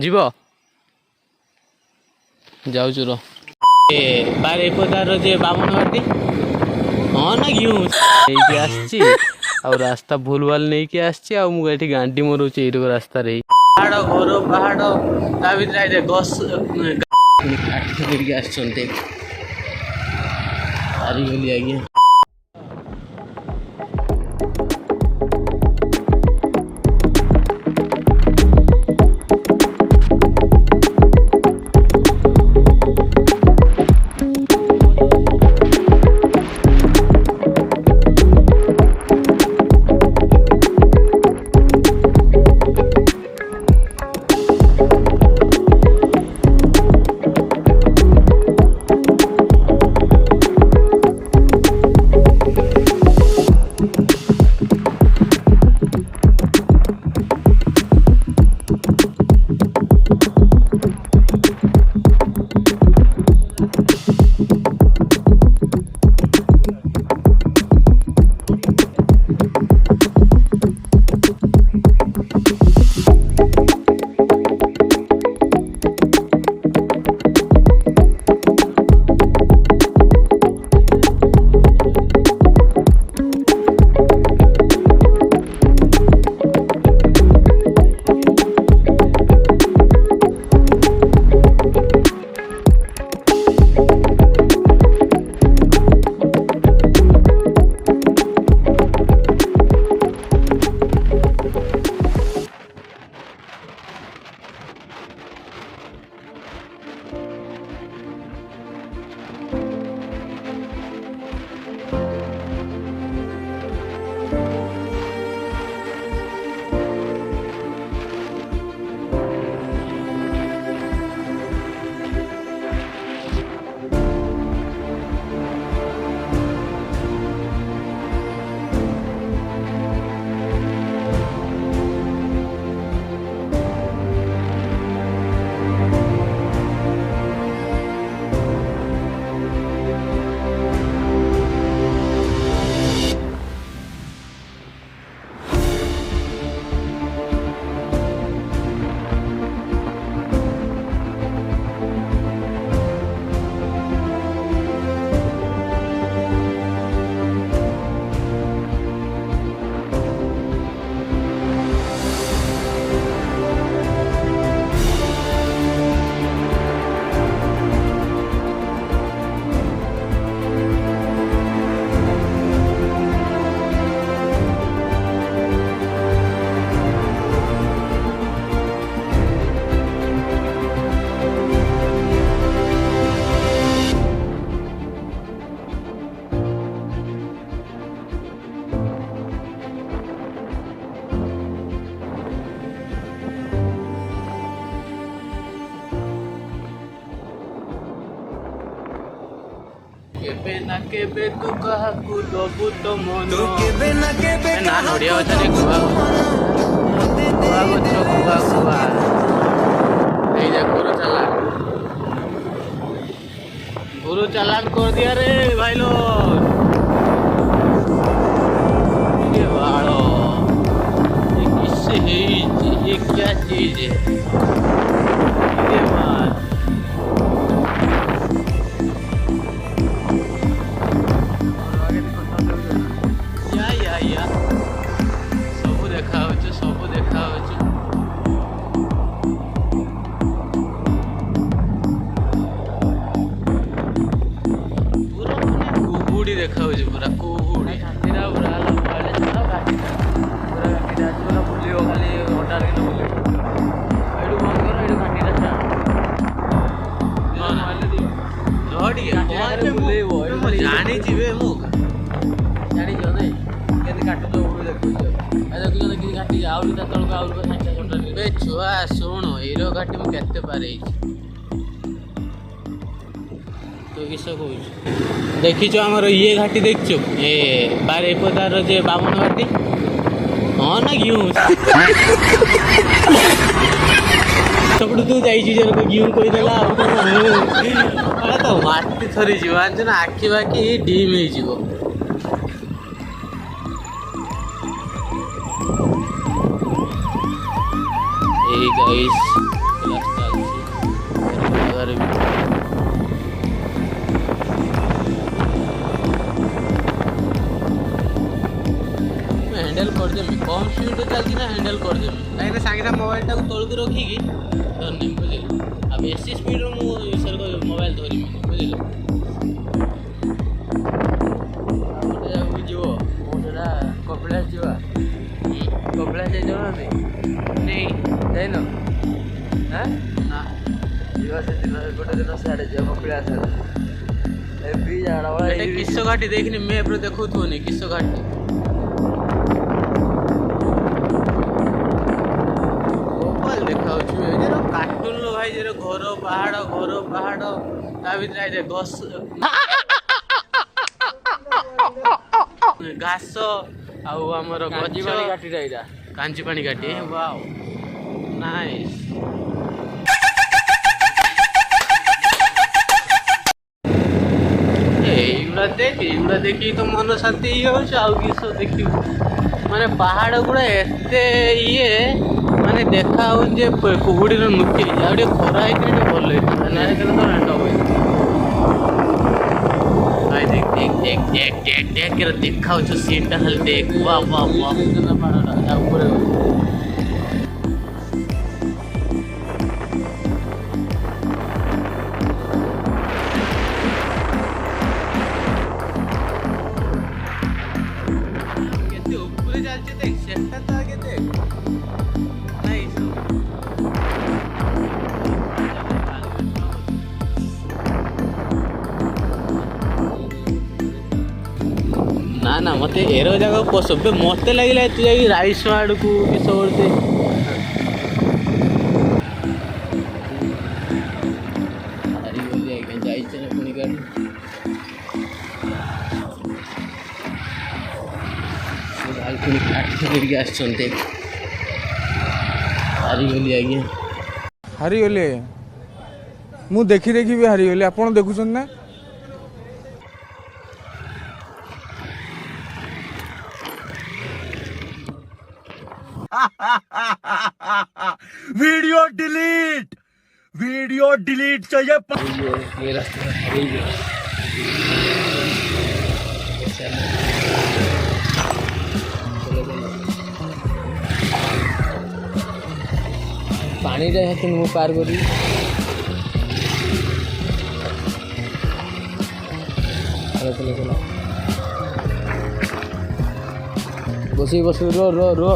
जीव जाऊचु रो बारिपदार जे बामन घाटी हाँ ना घिउ नहीं आसची आ रास्ता भूल भाल नहीं कि आसची आ मु एठी गांडी मरुची एई रास्ता रे पहाड़ घर पहाड़ ता भितर आइ गस काठ करके आछन्ते हारी गली आज्ञा केबे ना केबे तू काहाकू दबु तो मन ना नड़िया गछरे गुआ गुआ गछ गुआ गुआ एई जा गुरु चालान कर दिया रे भाई लोग ये बाड़ो ये किससे है ये क्या चीज है ये मार सब देखा पूरा कुहुड़ी देखा पूरा कुहुड़ी पूरा पूरा बुलियो खाली हटार कि बुलियो बंद कर ये घाटी जानी काटु छुआ शुण हीरो घाटी मुझे केते पारे तो किस कह देखीच आमर ये घाटी देखु ये बारिपदार जे बामन घाटी हाँ ना घिउ सब तू जा घिउ कहीदेला तो माटी थरी जान आखि बाकी डीम हो गाइस ରାସ୍ତା ଅଛି ଜାଗାରେ ବି ହ୍ୟାଣ୍ଡେଲ୍ କରିଦେବି କମ୍ ସ୍ପିଡ଼ରେ ଚାଲିଛି ନା ହ୍ୟାଣ୍ଡେଲ୍ କରିଦେବି କାହିଁକିନା ସାଙ୍ଗେ ସାଙ୍ଗେ ମୋବାଇଲଟାକୁ ତଳକୁ ରଖିକି ଧରିନି ବୁଝିଲେ ଆଉ ବେଶୀ ସ୍ପିଡ଼ରେ ମୁଁ ମୋବାଇଲ ଧରିବିନି ବୁଝିଲେ ଗୋଟେ ଜାଗାକୁ ଯିବ ମୁଁ ସେଟା କପିଳାସ ଯିବା କପିଳାସ ଯାଇଛ ନା ନେଇ ଯାଇନ ନା ଯିବା ସେଦିନ ଗୋଟେ ଦିନ ସିଆଡ଼େ ଯିବା କପିଳାସ ହେବି ଜାଗା କିସ ଘାଟି ଦେଖିନି ମ୍ୟାପ୍ରେ ଦେଖାଉଥିବନି କିସ ଘାଟି कार्टून लो भाई जे घर पहाड़ ता भीतर घास आमर कांची पानी घाटी वाओ नाइस एगुड़ा देखी तो मन शांति आउ किस देख माने पहाड़ गुड़ा एते ये माने देखा जे कुहुड़ी नुकी आगे खरा है भल ना तो रांड भाई देख देख देख देख देख देख देखा सीन टा खाली देख वाह वाह वाह ना मत एरो जगह पसंद मत लगे तू जा राइस आड़ को किस हारीगले मु देखी देखी भी हारीगली आप देखुं ना वीडियो डिलीट चाहिए ये रास्ता पानी मु पार करी चलो बस रो रो रो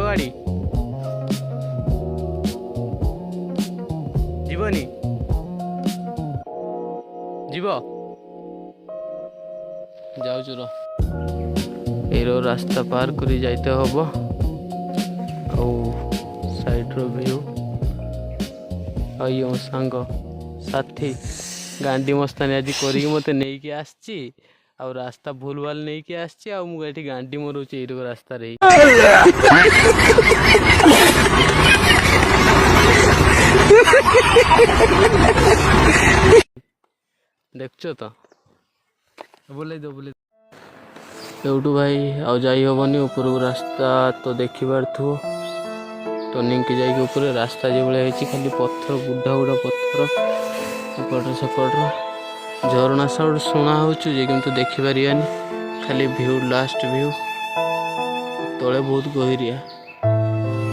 गाड़ी जीवनी जीव जाऊचु रो रास्ता पार करी जाइते हब आउ साइड रो व्यू आई सांग साथी गांडी मस्तानी आज करी मते नहीं कि आछि आ रास्ता भूल भाल नहीं कि आछि आ मु एठी गांडी मरोची एरो रास्ता रे देखछो तो बोले एवटू भाई आ जाई होबनी ऊपर रास्ता तो देखि पारथु टर्निंग के जाई ऊपर रास्ता जे बळे हेची खाली पत्थर बुढ़ा बुढ़ा पत्थर ऊपर सेपट झरना साउंड सुना होचु जे किंतु देखि पारियानी खाली व्यू लास्ट व्यू तले बहुत गहिरिया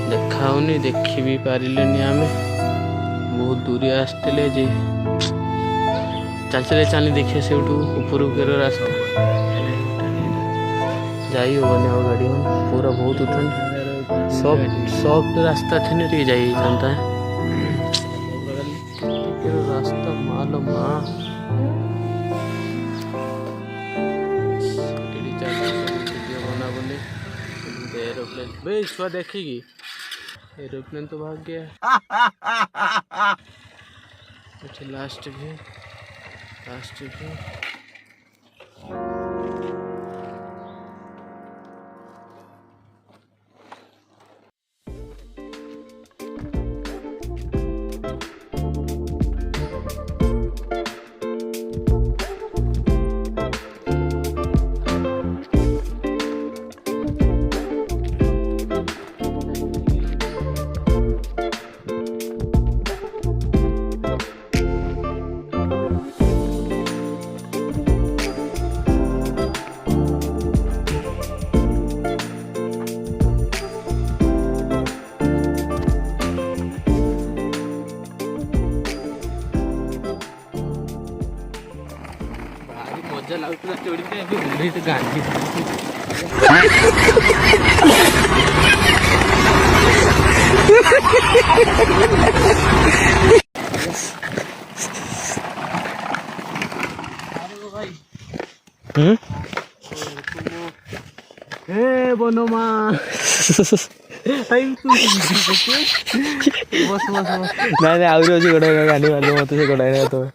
देखाउनी देखि भी पारिलेनी आमे बहुत दूरिया आसते जे चल चली देखिए से ऊपर रास्ता जाई होनी और गाड़ी पूरा बहुत उठन सॉफ्ट रास्ता थे नहीं जाई जानता है रास्ता मालो माँ बना बोले एरोप्लेन भाई छुआ देखेगी एरोप्लेन तो भाग गया अच्छा लास्ट भी ଆସୁଛି। मजा लाଗୁଥିଲା ଚଢ଼ିକି ଏବେ ଓହ୍ଲେଇ ଗାଣ୍ଡି हे बनोमा बस बस ନାଇଁ ଆହୁରି ଅଛି ଗୋଟେ ଗାଣ୍ଡି ମାରିବ ମତେ ସେ ଗୋଟାଏ ତମେ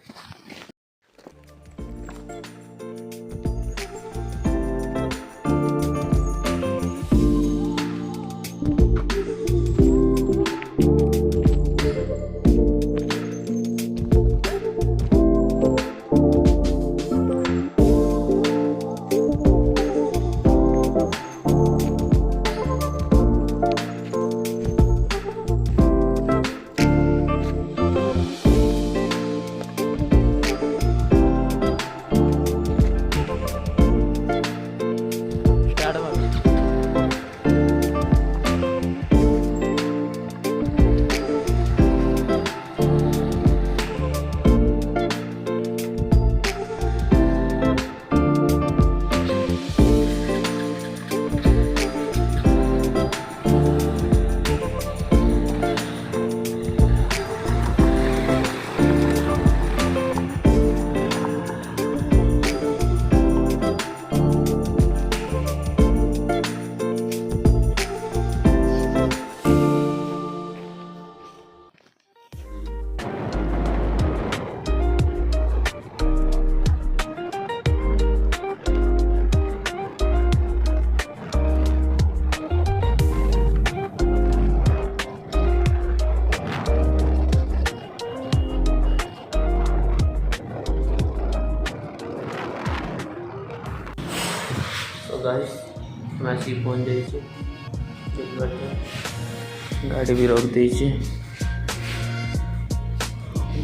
गाइस मैं आसिक पहुँच जाइए गाड़ी भी रख देइए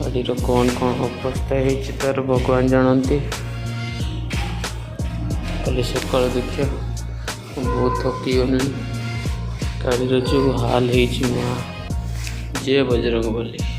गाड़ीर कौन कौन अवस्था है तार भगवान जानते कल सका देखिए बहुत थकी गली गाड़ीर जो हाल है माँ जय बजरंग बली।